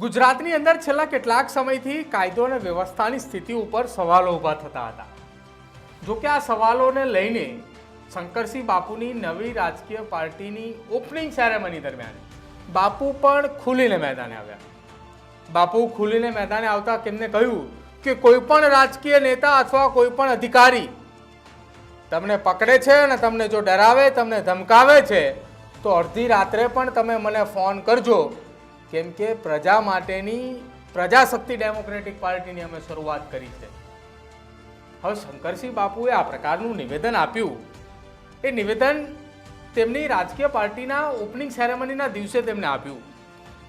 ગુજરાતની અંદર છેલ્લા કેટલાક સમયથી કાયદો અને વ્યવસ્થાની સ્થિતિ ઉપર સવાલો ઊભા થતા હતા. જો કે આ સવાલોને લઈને શંકરસિંહ બાપુની નવી રાજકીય પાર્ટીની ઓપનિંગ સેરેમની દરમિયાન બાપુ પણ ખુલીને મેદાને આવ્યા. બાપુ ખુલીને મેદાને આવતા તેમને કહ્યું કે કોઈ પણ રાજકીય નેતા અથવા કોઈ પણ અધિકારી તમને પકડે છે અને તમને જો ડરાવે, તમને ધમકાવે છે તો અડધી રાત્રે પણ તમે મને ફોન કરજો, કેમ કે પ્રજા માટેની પ્રજાશક્તિ ડેમોક્રેટિક પાર્ટીની અમે શરૂઆત કરી છે. હવે શંકરસિંહ બાપુએ આ પ્રકારનું નિવેદન આપ્યું. એ નિવેદન તેમની રાજકીય પાર્ટીના ઓપનિંગ સેરેમનીના દિવસે તેમને આપ્યું,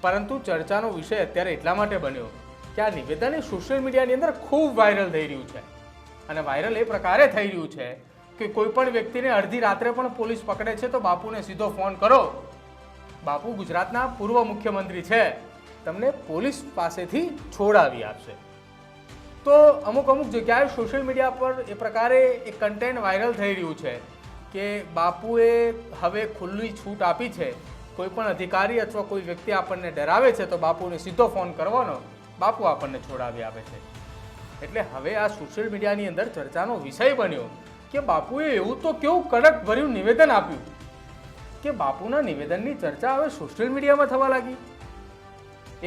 પરંતુ ચર્ચાનો વિષય અત્યારે એટલા માટે બન્યો કે આ નિવેદન એ સોશિયલ મીડિયાની અંદર ખૂબ વાયરલ થઈ રહ્યું છે. અને વાયરલ એ પ્રકારે થઈ રહ્યું છે કે કોઈ પણ વ્યક્તિને અડધી રાત્રે પણ પોલીસ પકડે છે તો બાપુને સીધો ફોન કરો. બાપુ ગુજરાતના પૂર્વ મુખ્યમંત્રી છે, તમને પોલીસ પાસેથી છોડાવી આપશે. તો અમુક જગ્યાએ સોશિયલ મીડિયા પર એ પ્રકારે એક કન્ટેન્ટ વાયરલ થઈ રહ્યું છે કે બાપુએ હવે ખુલ્લી છૂટ આપી છે. કોઈ પણ અધિકારી અથવા કોઈ વ્યક્તિ આપણને ડરાવે છે તો બાપુને સીધો ફોન કરવાનો, બાપુ આપણને છોડાવી આપે છે. એટલે હવે આ સોશિયલ મીડિયાની અંદર ચર્ચાનો વિષય બન્યો કે બાપુએ એવું તો કેવું કડક ભર્યું નિવેદન આપ્યું કે બાપુના નિવેદનની ચર્ચા હવે સોશિયલ મીડિયામાં થવા લાગી.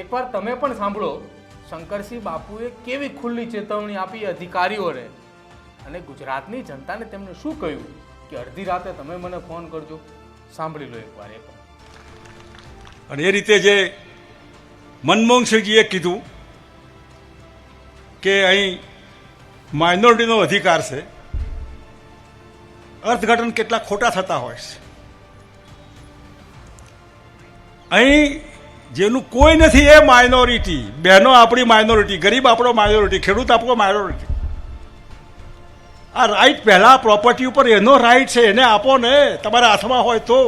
એકવાર તમે પણ સાંભળો શંકરસિંહ બાપુએ કેવી ખુલ્લી ચેતવણી આપી અધિકારીઓને અને ગુજરાતની જનતાને તેમને શું કહ્યું કે અડધી રાતે તમે મને ફોન કરજો. સાંભળી લો એકવાર એ પણ. અને એ રીતે જે મનમોહનસિંહજીએ કીધું કે અહીં માઇનોરિટીનો અધિકાર છે, અર્થઘટન કેટલા ખોટા થતા હોય છે. અહીં જેનું કોઈ નથી એ માઇનોરિટી. બહેનો આપણી માઇનોરિટી, ગરીબ આપણો માઇનોરિટી, ખેડૂત આપણો માઇનોરિટી. આ રાઈટ પહેલાં પ્રોપર્ટી ઉપર એનો રાઈટ છે, એને આપો ને. તમારા હાથમાં હોય તો.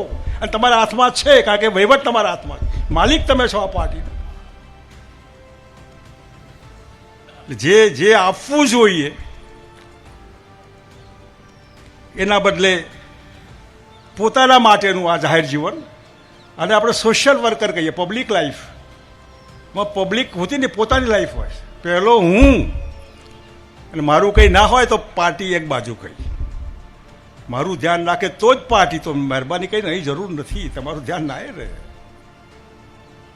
અને તમારા હાથમાં છે, કારણ કે વહીવટ તમારા હાથમાં, માલિક તમે છો આ પાર્ટીનો. જે આપવું જોઈએ એના બદલે પોતાના માટેનું આ જાહેર જીવન, અને આપણે સોશિયલ વર્કર કહીએ, પબ્લિક લાઈફમાં પબ્લિક હોતી ને પોતાની લાઈફ હોય. પહેલો હું, અને મારું કંઈ ના હોય તો પાર્ટી એક બાજુ કહી, મારું ધ્યાન રાખે તો જ પાર્ટી. તો મહેરબાની કંઈ નહીં, જરૂર નથી, તમારું ધ્યાન ના રહે.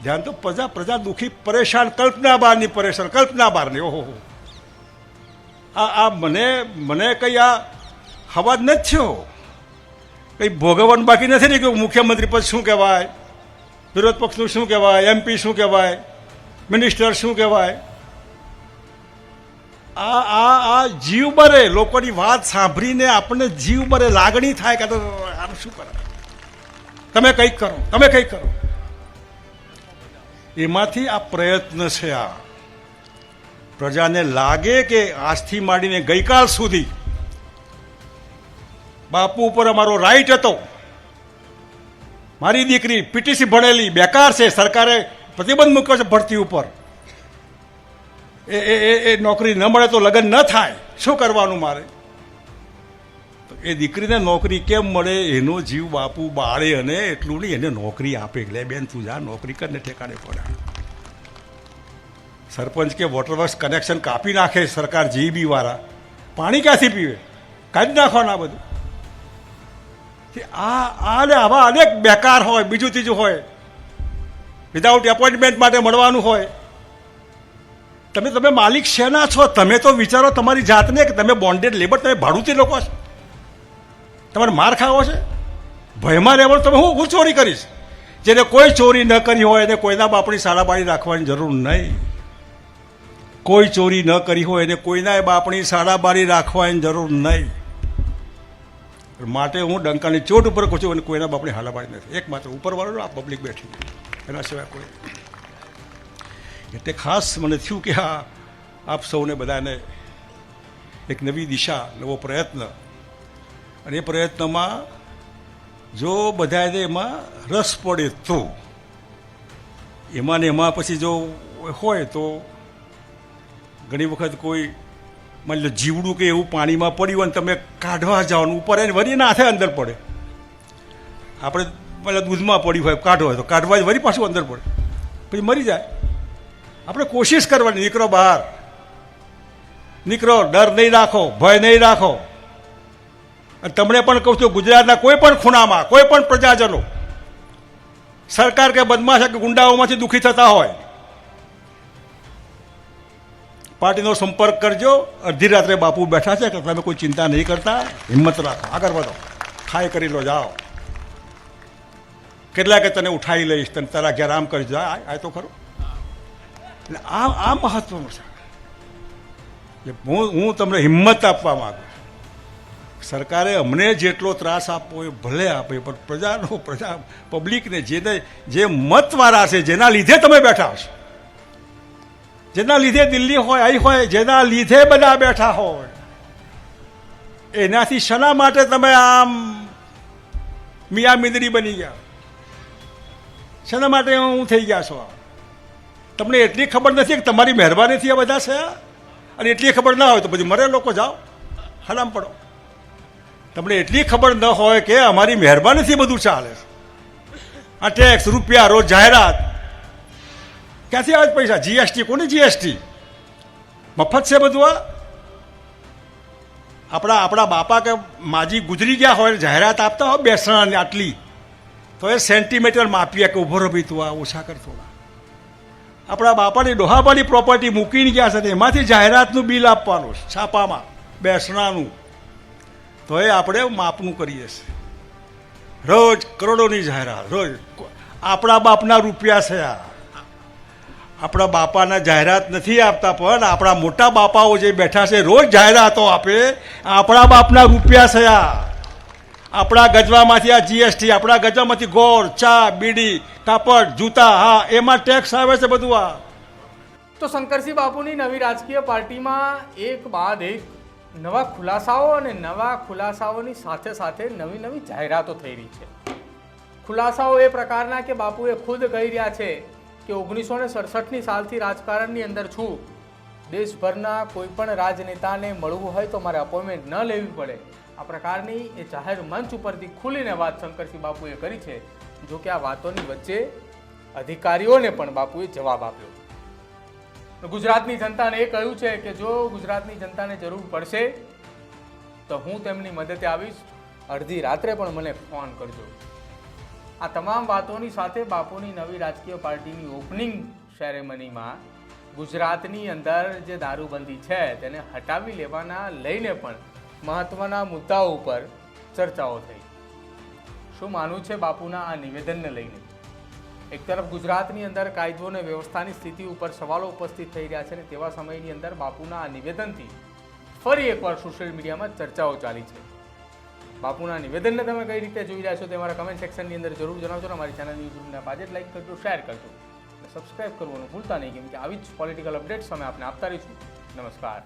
ધ્યાન તો પ્રજા દુઃખી, પરેશાન, કલ્પના બહારની પરેશાન, કલ્પના બહારની. ઓહો, આ મને કંઈ આ હવા જ નથી થયો, કંઈ ભોગવવાનું બાકી નથી ને. કે મુખ્યમંત્રી પદ શું કહેવાય, વિરોધ પક્ષનું શું કહેવાય, MP શું કહેવાય, મિનિસ્ટર શું કહેવાય. આ જીવ મરે. લોકોની વાત સાંભળીને આપણને જીવ મરે, લાગણી થાય કે આનું શું કરે, તમે કંઈક કરો, તમે કંઈક કરો. એમાંથી આ પ્રયત્ન છે. આ પ્રજાને લાગે કે આજથી માંડીને ગઈકાલ સુધી બાપુ ઉપર અમારો રાઈટ હતો. મારી દીકરી PTC ભણેલી બેકાર છે, સરકારે પ્રતિબંધ મૂક્યો છે ભરતી ઉપર. એ નોકરી ન મળે તો લગ્ન ન થાય. શું કરવાનું મારે? તો એ દીકરીને નોકરી કેમ મળે એનો જીવ બાપુ બાળે. અને એટલું નહીં, એને નોકરી આપે. લે બેન, તું જા નોકરી કરીને ઠેકાણે પડે. સરપંચ કે વોટર વર્ક્સ કનેક્શન કાપી નાખે સરકાર, GEB વાળા. પાણી ક્યાંથી પીવે? કાઢી નાખવાના બધું. આવા અનેક બેકાર હોય, બીજું ત્રીજું હોય, વિધાઉટ એપોઇન્ટમેન્ટ માટે મળવાનું હોય. તમે માલિક શેના છો? તમે તો વિચારો તમારી જાતને કે તમે બોન્ડેડ લેબર, તમે ભાડુતી લોકો છો. તમારે માર ખાવો છે, ભયમાં રહેવાનું. તમે હું ચોરી કરીશ? જેને કોઈ ચોરી ન કરી હોય એને કોઈના બાપની સાડાબાડી રાખવાની જરૂર નહીં. કોઈ ચોરી ન કરી હોય એને કોઈના બાપની સાડાબાડી રાખવાની જરૂર નહીં. માટે હું ડંકાની ચોટ ઉપર કહું છું, અને કોઈના બાપની હાલાબાડી નથી. એકમાત્ર ઉપરવાળો આ પબ્લિક બેઠી, એના સિવાય કોઈ. એટલે ખાસ મને થયું કે આપ સૌને બધાને એક નવી દિશા, નવો પ્રયત્ન. અને એ પ્રયત્નમાં જો બધાને એમાં રસ પડે તો એમાં ને એમાં પછી જો હોય તો ઘણી વખત કોઈ માની લો જીવડું કે એવું પાણીમાં પડ્યું હોય ને તમે કાઢવા જાઓ, ઉપર એને વળી નાથે અંદર પડે. આપણે પેલા દૂધમાં પડ્યું હોય, કાઢો હોય તો કાઢવા વળી પાછું અંદર પડે, પછી મરી જાય. આપણે કોશિશ કરવાની, નીકળો બહાર, નીકળો, ડર નહીં રાખો, ભય નહીં રાખો. અને તમને પણ કહું છું, ગુજરાતના કોઈ પણ ખૂણામાં કોઈ પણ પ્રજાજનો સરકાર કે બદમાશ કે ગુંડાઓમાંથી દુઃખી થતા હોય, પાર્ટીનો સંપર્ક કરજો. અડધી રાત્રે બાપુ બેઠા છે કે તમે કોઈ ચિંતા નહીં કરતા, હિંમત રાખો, આગળ વધો, ખાઈ કરી લો, જાઓ. કેટલાકે તને ઉઠાવી લઈશ, તને તારા ઘેર આમ કરી જા, આ તો ખરું. એટલે આ મહત્વનું છે. હું તમને હિંમત આપવા માંગુ છું. સરકારે અમને જેટલો ત્રાસ આપવો એ ભલે આપે, પણ પ્રજા પબ્લિકને જે મતવાળા છે, જેના લીધે તમે બેઠા છો, જેના લીધે દિલ્હી હોય, અહીં હોય, જેના લીધે બધા બેઠા હોય, એનાથી શના માટે તમે આમ મિયા મીંદડી બની ગયા? શેના માટે હું થઈ ગયા છો? તમને એટલી ખબર નથી કે તમારી મહેરબાનીથી આ બધા છે? અને એટલી ખબર ના હોય તો પછી મરે લોકો, જાઓ, હરામ પડો. તમને એટલી ખબર ન હોય કે અમારી મહેરબાનીથી બધું ચાલે છે. આ ટેક્સ, રૂપિયા, રોજ જાહેરાત, ક્યાંથી આવે પૈસા? જીએસટી, કોની જીએસટી? મફત છે બધું. આપણા બાપા કે માજી ગુજરી ગયા હોય, જાહેરાત આપતા હોય બેસણાની આટલી, તો એ સેન્ટીમીટર માપીએ કે ઉભો રહી તું આ ઓછા કરતો. આપણા બાપાની ડોહાબાની પ્રોપર્ટી મૂકીને ગયા છે, એમાંથી જાહેરાતનું બિલ આપવાનું છે, છાપામાં બેસણાનું. તો એ આપણે માપનું કરીએ છીએ. રોજ કરોડોની જાહેરાત, રોજ. આપણા બાપના રૂપિયા છે આ. આપણા બાપાના જાહેરાત નથી આપતા, પણ આપણા મોટા બાપાઓ જે બેઠા છે રોજ જાહેરાતો આપે, આપણા બાપના રૂપિયા છે આ. આપણા ગજવામાંથી આ જીએસટી, આપણા ગજવામાંથી ગોળ, ચા, બીડી, કાપડ, જૂતા, હા, એમાં ટેક્સ આવે છે બધું આ. તો શંકરસિંહ બાપુની નવી રાજકીય પાર્ટીમાં એક બાદ એક નવા ખુલાસાઓ અને નવા ખુલાસાઓની સાથે સાથે નવી નવી જાહેરાતો થઈ રહી છે. ખુલાસાઓ એ પ્રકારના કે બાપુએ ખુદ કહી રહ્યા છે કે 1967ની સાલથી રાજકારણની અંદર છું. દેશભરના કોઈ પણ રાજનેતાને મળવું હોય તો મારે અપોઇન્ટમેન્ટ ન લેવી પડે. આ પ્રકારની એ જાહેર મંચ ઉપરથી ખુલીને વાત શંકરસિંહ બાપુએ કરી છે. જો કે આ વાતોની વચ્ચે અધિકારીઓને પણ બાપુએ જવાબ આપ્યો. ગુજરાતની જનતાને એ કહ્યું છે કે જો ગુજરાતની જનતાને જરૂર પડશે તો હું તેમની મદદે આવીશ, અડધી રાત્રે પણ મને ફોન કરજો. આ તમામ વાતોની સાથે બાપુની નવી રાજકીય પાર્ટીની ઓપનિંગ સેરેમનીમાં ગુજરાતની અંદર જે દારૂબંધી છે તેને હટાવી લેવાના લઈને પણ મહત્વના મુદ્દાઓ ઉપર ચર્ચાઓ થઈ. શું માનવું છે બાપુના આ નિવેદનને લઈને? એક તરફ ગુજરાતની અંદર કાયદો અને વ્યવસ્થાની સ્થિતિ ઉપર સવાલો ઉપસ્થિત થઈ રહ્યા છે, અને તેવા સમયની અંદર બાપુના આ નિવેદનથી ફરી એકવાર સોશિયલ મીડિયામાં ચર્ચાઓ ચાલી છે. બાપુના નિવેદનને તમે કઈ રીતે જોઈ રહ્યા છો તે મારા કમેન્ટ સેક્શનની અંદર જરૂર જણાવજો. અમારી ચેનલની યુટ્યુબને આજે જ લાઈક કરજો, શેર કરજો, સબસ્ક્રાઇબ કરવાનું ભૂલતા નહીં, કેમ કે આવી જ પોલિટિકલ અપડેટ્સ અમે આપને આપતા રહીશું. નમસ્કાર.